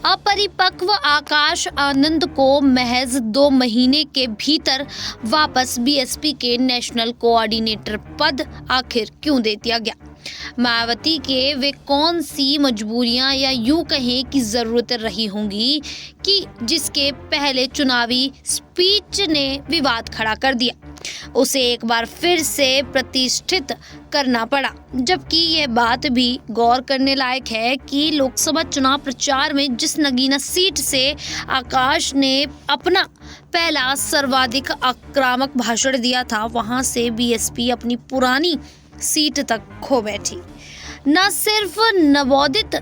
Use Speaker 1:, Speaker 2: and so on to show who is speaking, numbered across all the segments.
Speaker 1: अपरिपक्व आकाश आनंद को महज 2 महीने के भीतर वापस बीएसपी के नेशनल कोऑर्डिनेटर पद आखिर क्यों दे दिया गया? मायावती के वे कौन सी मजबूरियां या यूं कहें कि जरूरत रही होंगी कि जिसके पहले चुनावी स्पीच ने विवाद खड़ा कर दिया, उसे एक बार फिर से प्रतिष्ठित करना पड़ा। जबकि यह बात भी गौर करने लायक है कि लोकसभा चुनाव प्रचार में जिस नगीना सीट से आकाश ने अपना पहला सर्वाधिक आक्रामक भाषण दिया था, वहां से बीएसपी अपनी पुरानी सीट तक खो बैठी। न सिर्फ नवोदित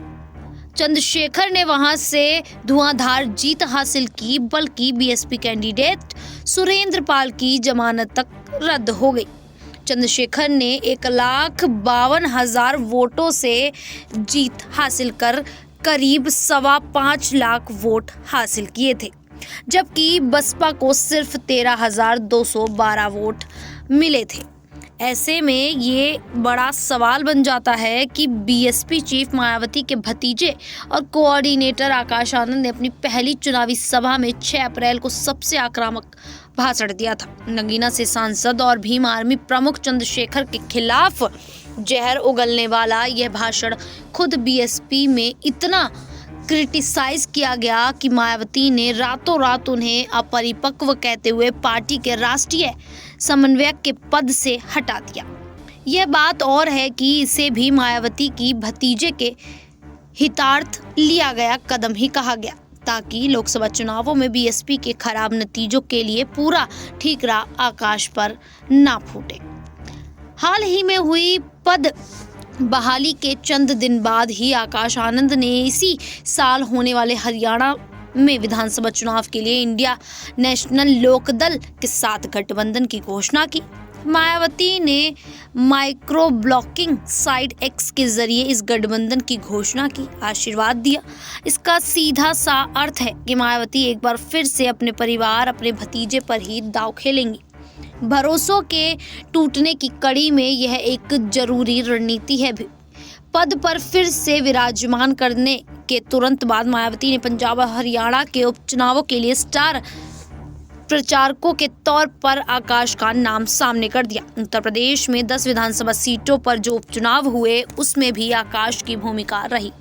Speaker 1: चंद्रशेखर ने वहां से धुआंधार जीत हासिल की, बल्कि बीएसपी कैंडिडेट सुरेंद्र पाल की जमानत तक रद्द हो गई। चंद्रशेखर ने 1,52,000 वोटों से जीत हासिल कर करीब 5.25 लाख वोट हासिल किए थे, जबकि बसपा को सिर्फ 13,212 वोट मिले थे। ऐसे में ये बड़ा सवाल बन जाता है कि बीएसपी चीफ मायावती के भतीजे और कोऑर्डिनेटर आकाश आनंद ने अपनी पहली चुनावी सभा में 6 अप्रैल को सबसे आक्रामक भाषण दिया था। नगीना से सांसद और भीम आर्मी प्रमुख चंद्रशेखर के खिलाफ जहर उगलने वाला यह भाषण खुद बीएसपी में इतना क्रिटिसाइज किया गया कि मायावती ने रातों रात उन्हें अपरिपक्व कहते हुए पार्टी के राष्ट्रीय समन्वयक के पद से हटा दिया। यह बात और है कि इसे भी मायावती की भतीजे के हितार्थ लिया गया कदम ही कहा गया, ताकि लोकसभा चुनावों में बीएसपी के खराब नतीजों के लिए पूरा ठीकरा आकाश पर ना फूटे। हाल ही में हुई पद बहाली के चंद दिन बाद ही आकाश आनंद ने इसी साल होने वाले हरियाणा में विधानसभा चुनाव के लिए इंडिया नेशनल लोकदल के साथ गठबंधन की घोषणा की। मायावती ने माइक्रो ब्लॉगिंग साइट एक्स के जरिए इस गठबंधन की घोषणा की, आशीर्वाद दिया। इसका सीधा सा अर्थ है कि मायावती एक बार फिर से अपने परिवार, अपने भतीजे पर ही दांव खेलेंगी। भरोसों के टूटने की कड़ी में यह एक जरूरी रणनीति है भी। पद पर फिर से विराजमान करने के तुरंत बाद मायावती ने पंजाब और हरियाणा के उपचुनावों के लिए स्टार प्रचारकों के तौर पर आकाश का नाम सामने कर दिया। उत्तर प्रदेश में 10 विधानसभा सीटों पर जो उपचुनाव हुए, उसमें भी आकाश की भूमिका रही।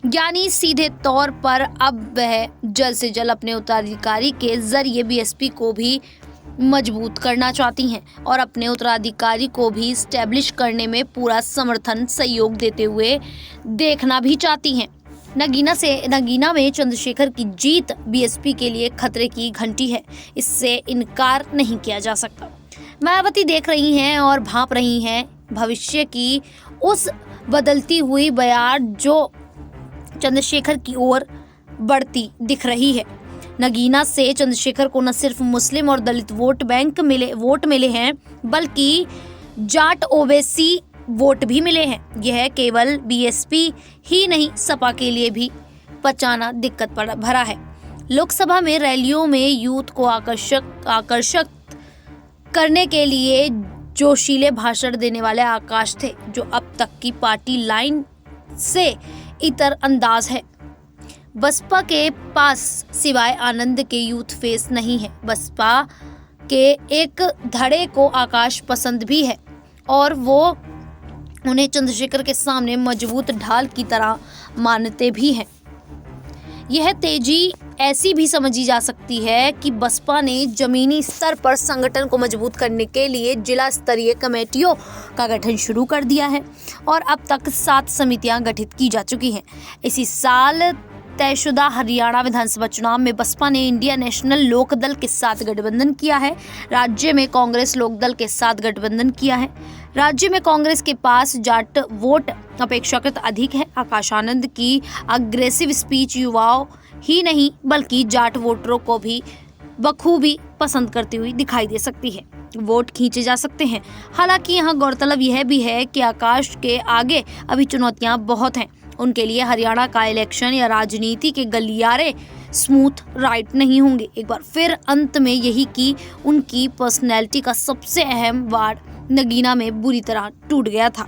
Speaker 1: यानी सीधे तौर पर अब वह जल्द से जल्द अपने उत्तराधिकारी के जरिए बीएसपी को भी मजबूत करना चाहती हैं और अपने उत्तराधिकारी को भी स्टैब्लिश करने में पूरा समर्थन सहयोग देते हुए देखना भी चाहती हैं। नगीना में चंद्रशेखर की जीत बीएसपी के लिए खतरे की घंटी है, इससे इनकार नहीं किया जा सकता। मायावती देख रही हैं और भांप रही हैं भविष्य की उस बदलती हुई बयार जो चंद्रशेखर की ओर बढ़ती दिख रही है। नगीना से चंद्रशेखर को न सिर्फ मुस्लिम और दलित वोट मिले हैं, बल्कि जाट ओबीसी वोट भी मिले हैं। यह केवल बीएसपी ही नहीं, सपा के लिए भी पचाना दिक्कत भरा है। लोकसभा में रैलियों में यूथ को आकर्षक करने के लिए जोशीले भाषण देने वाले आकाश थे, जो अब तक की पार्टी लाइन से इतर अंदाज है। बसपा के पास सिवाय आनंद के यूथ फेस नहीं है। बसपा के एक धड़े को आकाश पसंद भी है और वो उन्हें चंद्रशेखर के सामने मजबूत ढाल की तरह मानते भी हैं। यह तेजी ऐसी भी समझी जा सकती है कि बसपा ने जमीनी स्तर पर संगठन को मजबूत करने के लिए जिला स्तरीय कमेटियों का गठन शुरू कर दिया है और अब तक 7 समितियां गठित की जा चुकी हैं। इसी साल तयशुदा हरियाणा विधानसभा चुनाव में बसपा ने इंडिया नेशनल लोकदल के साथ गठबंधन किया है। राज्य में कांग्रेस लोकदल के साथ गठबंधन किया है। राज्य में कांग्रेस के पास जाट वोट अपेक्षाकृत अधिक है। आकाश आनंद की अग्रेसिव स्पीच युवाओं ही नहीं, बल्कि जाट वोटरों को भी बखूबी पसंद करती हुई दिखाई दे सकती है। वोट खींचे जा सकते हैं। हालांकि यहाँ गौरतलब यह भी है कि आकाश के आगे अभी चुनौतियां बहुत हैं। उनके लिए हरियाणा का इलेक्शन या राजनीति के गलियारे स्मूथ राइट नहीं होंगे। एक बार फिर अंत में यही कि उनकी पर्सनैलिटी का सबसे अहम वार्ड नगीना में बुरी तरह टूट गया था।